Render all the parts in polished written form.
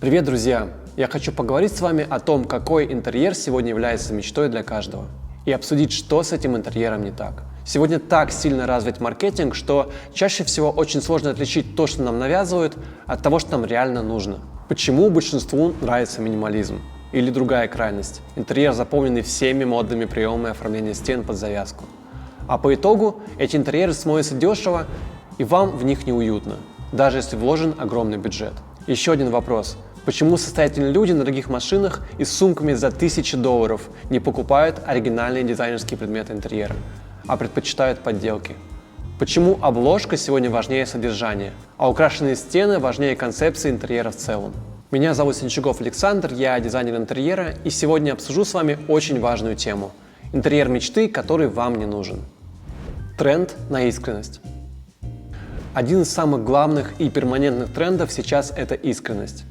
Привет, друзья! Я хочу поговорить с вами о том, какой интерьер сегодня является мечтой для каждого, и обсудить, что с этим интерьером не так. Сегодня так сильно развит маркетинг, что чаще всего очень сложно отличить то, что нам навязывают, от того, что нам реально нужно. Почему большинству нравится минимализм? Или другая крайность – интерьер, заполненный всеми модными приемами оформления стен под завязку. А по итогу эти интерьеры смотрятся дешево, и вам в них неуютно, даже если вложен огромный бюджет. Еще один вопрос. Почему состоятельные люди на дорогих машинах и с сумками за $1000 не покупают оригинальные дизайнерские предметы интерьера, а предпочитают подделки? Почему обложка сегодня важнее содержания, а украшенные стены важнее концепции интерьера в целом? Меня зовут Сенчуков Александр, я дизайнер интерьера, и сегодня обсужу с вами очень важную тему – интерьер мечты, который вам не нужен. Тренд на искренность. Один из самых главных и перманентных трендов сейчас – это искренность.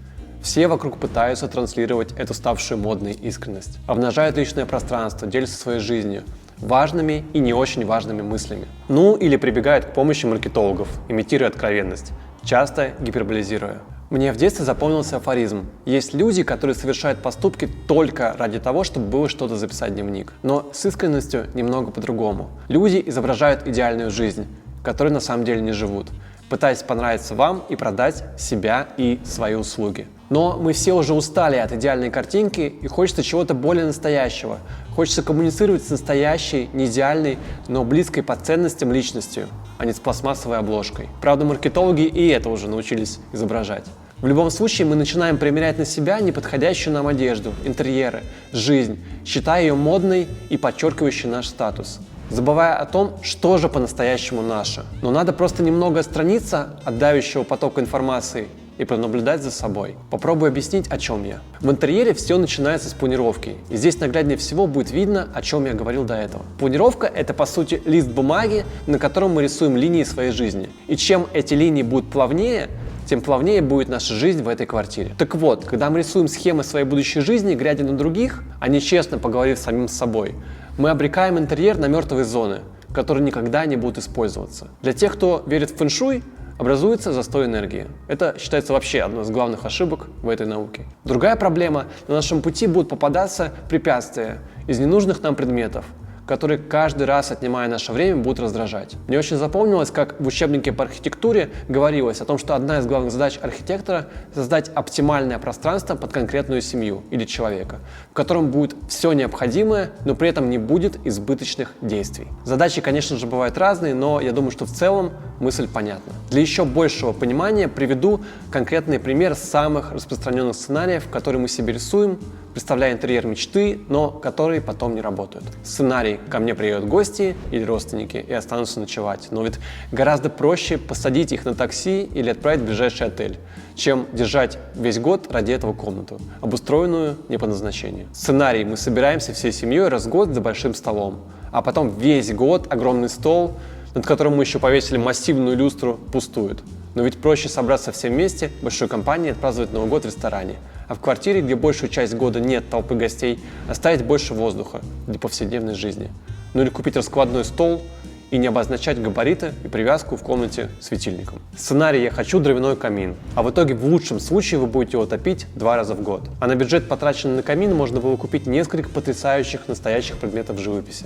Все вокруг пытаются транслировать эту ставшую модной искренность, обнажают личное пространство, делятся своей жизнью, важными и не очень важными мыслями. Ну или прибегают к помощи маркетологов, имитируя откровенность, часто гиперболизируя. Мне в детстве запомнился афоризм. Есть люди, которые совершают поступки только ради того, чтобы было что-то записать в дневник. Но с искренностью немного по-другому. Люди изображают идеальную жизнь, которой на самом деле не живут, пытаясь понравиться вам и продать себя и свои услуги. Но мы все уже устали от идеальной картинки и хочется чего-то более настоящего. Хочется коммуницировать с настоящей, не идеальной, но близкой по ценностям личностью, а не с пластмассовой обложкой. Правда, маркетологи и это уже научились изображать. В любом случае мы начинаем примерять на себя неподходящую нам одежду, интерьеры, жизнь, считая ее модной и подчеркивающей наш статус, забывая о том, что же по-настоящему наше. Но надо просто немного отстраниться от давящего потока информации и пронаблюдать за собой. Попробую объяснить, о чем я. В интерьере все начинается с планировки, и здесь нагляднее всего будет видно, о чем я говорил до этого. Планировка – это по сути лист бумаги, на котором мы рисуем линии своей жизни. И чем эти линии будут плавнее, тем плавнее будет наша жизнь в этой квартире. Так вот, когда мы рисуем схемы своей будущей жизни, глядя на других, а не честно поговорив с самим собой, мы обрекаем интерьер на мертвые зоны, которые никогда не будут использоваться. Для тех, кто верит в фэн-шуй, образуется застой энергии. Это считается вообще одной из главных ошибок в этой науке. Другая проблема – на нашем пути будут попадаться препятствия из ненужных нам предметов, которые каждый раз, отнимая наше время, будут раздражать. Мне очень запомнилось, как в учебнике по архитектуре говорилось о том, что одна из главных задач архитектора – создать оптимальное пространство под конкретную семью или человека, в котором будет все необходимое, но при этом не будет избыточных действий. Задачи, конечно же, бывают разные, но я думаю, что в целом мысль понятна. Для еще большего понимания приведу конкретный пример самых распространенных сценариев, которые мы себе рисуем, представляя интерьер мечты, но которые потом не работают. Сценарий: ко мне приедут гости или родственники и останутся ночевать. Но ведь гораздо проще посадить их на такси или отправить в ближайший отель, чем держать весь год ради этого комнату, обустроенную не по назначению. Сценарий: мы собираемся всей семьей раз в год за большим столом, а потом весь год огромный стол, над которым мы еще повесили массивную люстру, пустует. Но ведь проще собраться все вместе, большой компанией, и отпраздновать Новый год в ресторане. А в квартире, где большую часть года нет толпы гостей, оставить больше воздуха для повседневной жизни. Ну или купить раскладной стол и не обозначать габариты и привязку в комнате светильником. Сценарий: я хочу дровяной камин, а в итоге в лучшем случае вы будете его топить 2 раза в год. А на бюджет, потраченный на камин, можно было купить несколько потрясающих настоящих предметов живописи,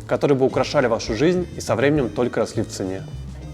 которые бы украшали вашу жизнь и со временем только росли в цене.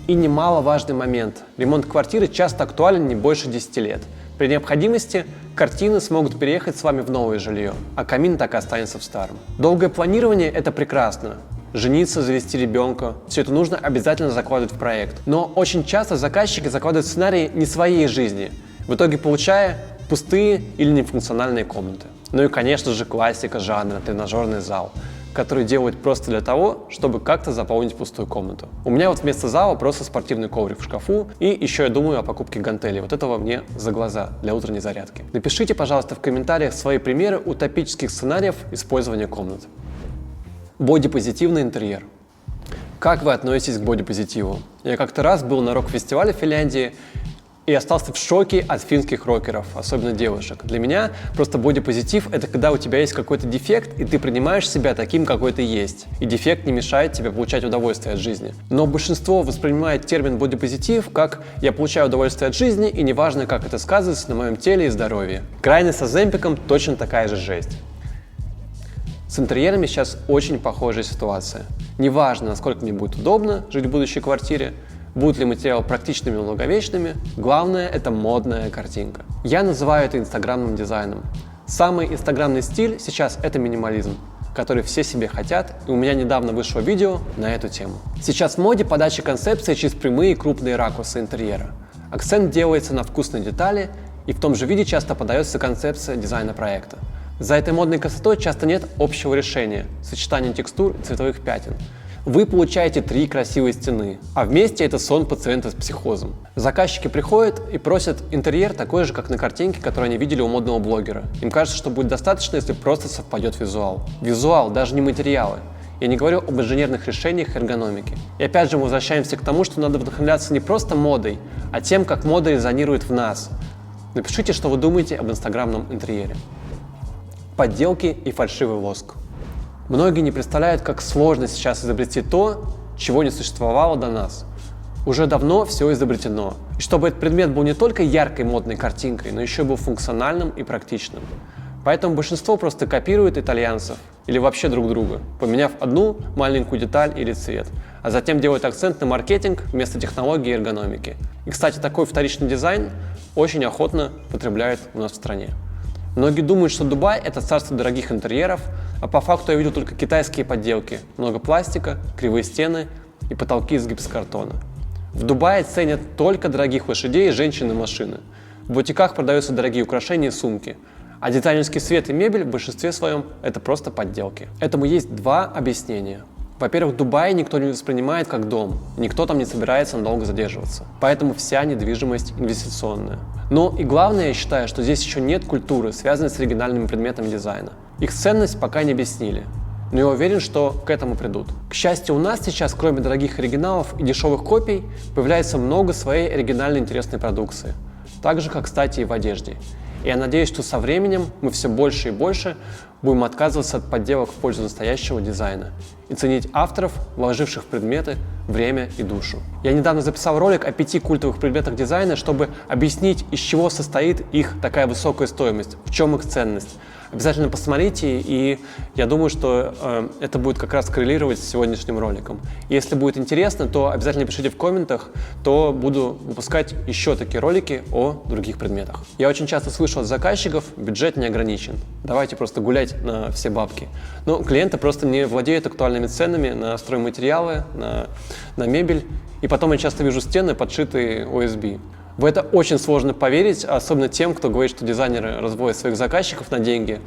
И немаловажный момент. Ремонт квартиры часто актуален не больше 10 лет. При необходимости картины смогут переехать с вами в новое жилье, а камин так и останется в старом. Долгое планирование – это прекрасно. Жениться, завести ребенка – все это нужно обязательно закладывать в проект. Но очень часто заказчики закладывают сценарии не своей жизни, в итоге получая пустые или нефункциональные комнаты. Ну и, конечно же, классика жанра – тренажерный зал, который делают просто для того, чтобы как-то заполнить пустую комнату. У меня вот вместо зала просто спортивный коврик в шкафу, и еще я думаю о покупке гантелей. Вот этого мне за глаза для утренней зарядки. Напишите, пожалуйста, в комментариях свои примеры утопических сценариев использования комнат. Бодипозитивный интерьер. Как вы относитесь к бодипозитиву? Я как-то раз был на рок-фестивале в Финляндии, И остался в шоке от финских рокеров, особенно девушек. Для меня просто бодипозитив — это когда у тебя есть какой-то дефект, и ты принимаешь себя таким, какой ты есть. И дефект не мешает тебе получать удовольствие от жизни. Но большинство воспринимает термин бодипозитив как «я получаю удовольствие от жизни, и неважно, как это сказывается на моем теле и здоровье». Крайность с оземпиком точно такая же жесть. С интерьерами сейчас очень похожая ситуация. Неважно, насколько мне будет удобно жить в будущей квартире, будут ли материалы практичными и долговечными, главное — это модная картинка. Я называю это инстаграмным дизайном. Самый инстаграмный стиль сейчас — это минимализм, который все себе хотят, и у меня недавно вышло видео на эту тему. Сейчас в моде подача концепции через прямые и крупные ракурсы интерьера. Акцент делается на вкусной детали, и в том же виде часто подается концепция дизайна проекта. За этой модной красотой часто нет общего решения, сочетания текстур и цветовых пятен. Вы получаете 3 красивые стены, а вместе это сон пациента с психозом. Заказчики приходят и просят интерьер такой же, как на картинке, которую они видели у модного блогера. Им кажется, что будет достаточно, если просто совпадет визуал. Визуал, даже не материалы. Я не говорю об инженерных решениях эргономики. И опять же мы возвращаемся к тому, что надо вдохновляться не просто модой, а тем, как мода резонирует в нас. Напишите, что вы думаете об инстаграмном интерьере. Подделки и фальшивый воск. Многие не представляют, как сложно сейчас изобрести то, чего не существовало до нас. Уже давно все изобретено. И чтобы этот предмет был не только яркой модной картинкой, но еще и был функциональным и практичным. Поэтому большинство просто копирует итальянцев или вообще друг друга, поменяв одну маленькую деталь или цвет, а затем делают акцент на маркетинг вместо технологии и эргономики. И, кстати, такой вторичный дизайн очень охотно потребляют у нас в стране. Многие думают, что Дубай — это царство дорогих интерьеров, а по факту я видел только китайские подделки, много пластика, кривые стены и потолки из гипсокартона. В Дубае ценят только дорогих лошадей, женщин и машины. В бутиках продаются дорогие украшения и сумки, а дизайнерский свет и мебель в большинстве своем — это просто подделки. Этому есть 2 объяснения. Во-первых, Дубай никто не воспринимает как дом, никто там не собирается надолго задерживаться, поэтому вся недвижимость инвестиционная. Но и главное, я считаю, что здесь еще нет культуры, связанной с оригинальными предметами дизайна. Их ценность пока не объяснили, но я уверен, что к этому придут. К счастью, у нас сейчас, кроме дорогих оригиналов и дешевых копий, появляется много своей оригинальной интересной продукции, так же, как, кстати, и в одежде. И я надеюсь, что со временем мы все больше и больше будем отказываться от подделок в пользу настоящего дизайна и ценить авторов, вложивших в предметы время и душу. Я недавно записал ролик о 5 культовых предметах дизайна, чтобы объяснить, из чего состоит их такая высокая стоимость, в чем их ценность. Обязательно посмотрите, и я думаю, что это будет как раз коррелировать с сегодняшним роликом. Если будет интересно, то обязательно пишите в комментах, то буду выпускать еще такие ролики о других предметах. Я очень часто слышу от заказчиков: бюджет не ограничен, давайте просто гулять на все бабки. Но клиенты просто не владеют актуальными ценами на стройматериалы, на мебель, и потом я часто вижу стены, подшитые OSB. В это очень сложно поверить, особенно тем, кто говорит, что дизайнеры разводят своих заказчиков на деньги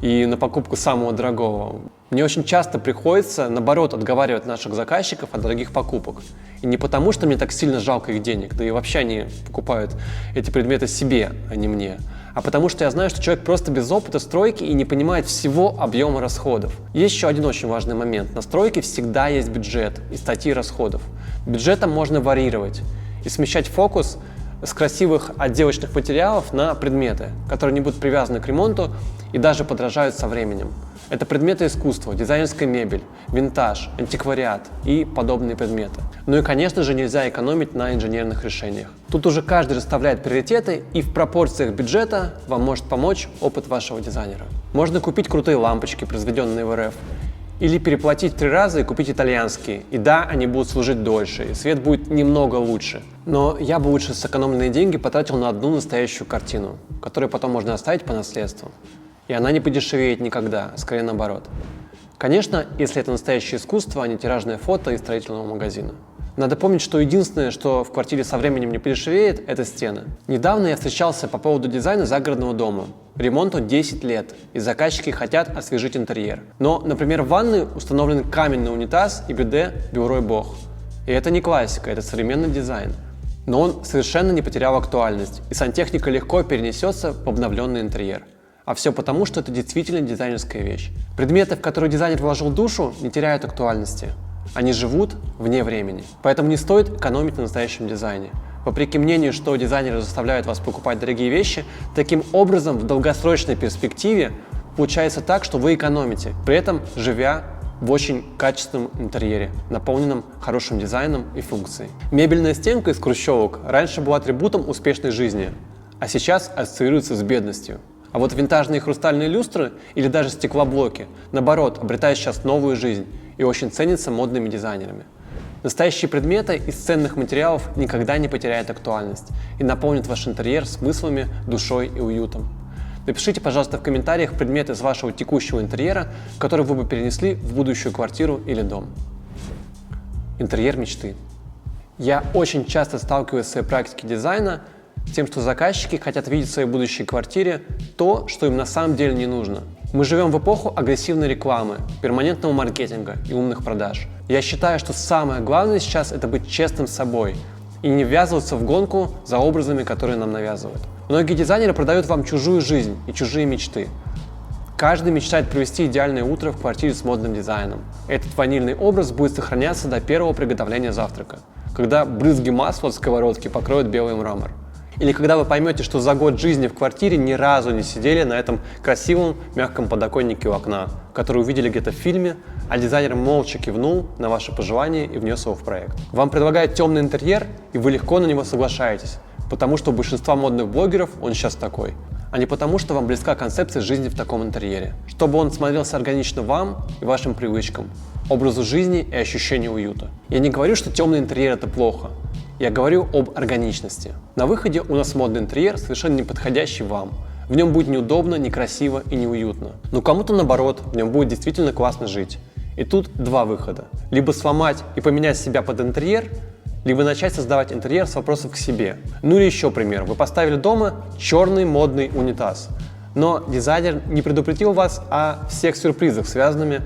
и на покупку самого дорогого. Мне очень часто приходится, наоборот, отговаривать наших заказчиков от дорогих покупок. И не потому, что мне так сильно жалко их денег, да и вообще они покупают эти предметы себе, а не мне, а потому что я знаю, что человек просто без опыта стройки и не понимает всего объема расходов. Есть еще один очень важный момент. На стройке всегда есть бюджет и статьи расходов. Бюджетом можно варьировать и смещать фокус с красивых отделочных материалов на предметы, которые не будут привязаны к ремонту и даже подорожают со временем. Это предметы искусства, дизайнерская мебель, винтаж, антиквариат и подобные предметы. Ну и, конечно же, нельзя экономить на инженерных решениях. Тут уже каждый расставляет приоритеты, и в пропорциях бюджета вам может помочь опыт вашего дизайнера. Можно купить крутые лампочки, произведенные в РФ, или переплатить 3 раза и купить итальянские. И да, они будут служить дольше, и свет будет немного лучше. Но я бы лучше сэкономленные деньги потратил на одну настоящую картину, которую потом можно оставить по наследству. И она не подешевеет никогда, скорее наоборот. Конечно, если это настоящее искусство, а не тиражное фото из строительного магазина. Надо помнить, что единственное, что в квартире со временем не подешевеет, это стены. Недавно я встречался по поводу дизайна загородного дома. Ремонту 10 лет, и заказчики хотят освежить интерьер. Но, например, в ванной установлен каменный унитаз и биде Бюро Бог. И это не классика, это современный дизайн. Но он совершенно не потерял актуальность, и сантехника легко перенесется в обновленный интерьер. А все потому, что это действительно дизайнерская вещь. Предметы, в которые дизайнер вложил душу, не теряют актуальности. Они живут вне времени. Поэтому не стоит экономить на настоящем дизайне. Вопреки мнению, что дизайнеры заставляют вас покупать дорогие вещи, таким образом в долгосрочной перспективе получается так, что вы экономите, при этом живя в очень качественном интерьере, наполненном хорошим дизайном и функцией. Мебельная стенка из хрущевок раньше была атрибутом успешной жизни, а сейчас ассоциируется с бедностью. А вот винтажные хрустальные люстры или даже стеклоблоки, наоборот, обретают сейчас новую жизнь и очень ценятся модными дизайнерами. Настоящие предметы из ценных материалов никогда не потеряют актуальность и наполнят ваш интерьер смыслами, душой и уютом. Напишите, пожалуйста, в комментариях предметы из вашего текущего интерьера, который вы бы перенесли в будущую квартиру или дом. Интерьер мечты. Я очень часто сталкиваюсь в своей практике дизайна с тем, что заказчики хотят видеть в своей будущей квартире то, что им на самом деле не нужно. Мы живем в эпоху агрессивной рекламы, перманентного маркетинга и умных продаж. Я считаю, что самое главное сейчас – это быть честным с собой и не ввязываться в гонку за образами, которые нам навязывают. Многие дизайнеры продают вам чужую жизнь и чужие мечты. Каждый мечтает провести идеальное утро в квартире с модным дизайном. Этот ванильный образ будет сохраняться до первого приготовления завтрака, когда брызги масла от сковородки покроют белый мрамор. Или когда вы поймете, что за год жизни в квартире ни разу не сидели на этом красивом мягком подоконнике у окна, который увидели где-то в фильме, а дизайнер молча кивнул на ваши пожелания и внес его в проект. Вам предлагают темный интерьер, и вы легко на него соглашаетесь, потому что у большинства модных блогеров он сейчас такой, а не потому, что вам близка концепция жизни в таком интерьере, чтобы он смотрелся органично вам и вашим привычкам, образу жизни и ощущению уюта. Я не говорю, что темный интерьер – это плохо. Я говорю об органичности. На выходе у нас модный интерьер, совершенно не подходящий вам. В нем будет неудобно, некрасиво и неуютно. Но кому-то наоборот, в нем будет действительно классно жить. И тут два выхода. Либо сломать и поменять себя под интерьер, либо начать создавать интерьер с вопросов к себе. Ну или еще пример. Вы поставили дома черный модный унитаз, но дизайнер не предупредил вас о всех сюрпризах, связанными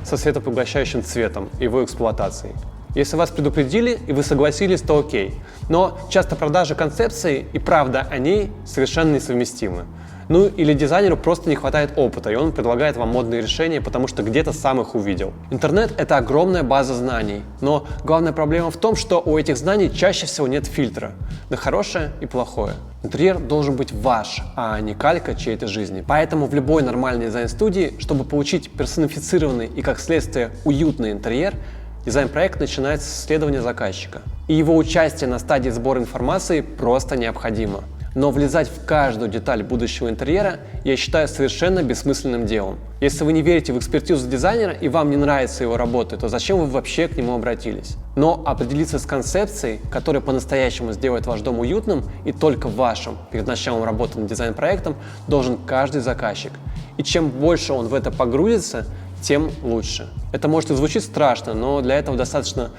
со светопоглощающим цветом и его эксплуатацией. Если вас предупредили и вы согласились, то окей. Но часто продажи концепции и правда о ней совершенно несовместимы. Ну или дизайнеру просто не хватает опыта, и он предлагает вам модные решения, потому что где-то сам их увидел. Интернет – это огромная база знаний, но главная проблема в том, что у этих знаний чаще всего нет фильтра на хорошее и плохое. Интерьер должен быть ваш, а не калька чьей-то жизни. Поэтому в любой нормальной дизайн-студии, чтобы получить персонифицированный и, как следствие, уютный интерьер, дизайн-проект начинается с исследования заказчика. И его участие на стадии сбора информации просто необходимо. Но влезать в каждую деталь будущего интерьера я считаю совершенно бессмысленным делом. Если вы не верите в экспертизу дизайнера и вам не нравится его работа, то зачем вы вообще к нему обратились? Но определиться с концепцией, которая по-настоящему сделает ваш дом уютным и только вашим перед началом работы над дизайн-проектом, должен каждый заказчик. И чем больше он в это погрузится, тем лучше. Это может и звучит страшно, но для этого достаточно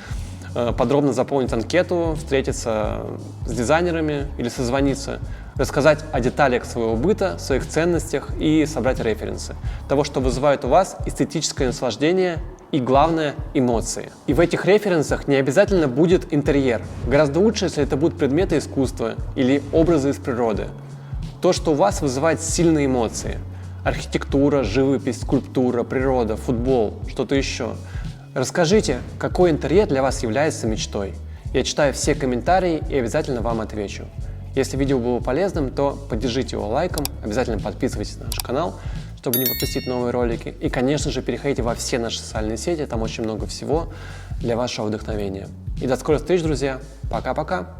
подробно заполнить анкету, встретиться с дизайнерами или созвониться, рассказать о деталях своего быта, своих ценностях и собрать референсы того, что вызывает у вас эстетическое наслаждение и, главное, эмоции. И в этих референсах не обязательно будет интерьер. Гораздо лучше, если это будут предметы искусства или образы из природы. То, что у вас вызывает сильные эмоции. Архитектура, живопись, скульптура, природа, футбол, что-то еще. Расскажите, какой интерьер для вас является мечтой. Я читаю все комментарии и обязательно вам отвечу. Если видео было полезным, то поддержите его лайком, обязательно подписывайтесь на наш канал, чтобы не пропустить новые ролики. И, конечно же, переходите во все наши социальные сети, там очень много всего для вашего вдохновения. И до скорых встреч, друзья. Пока-пока.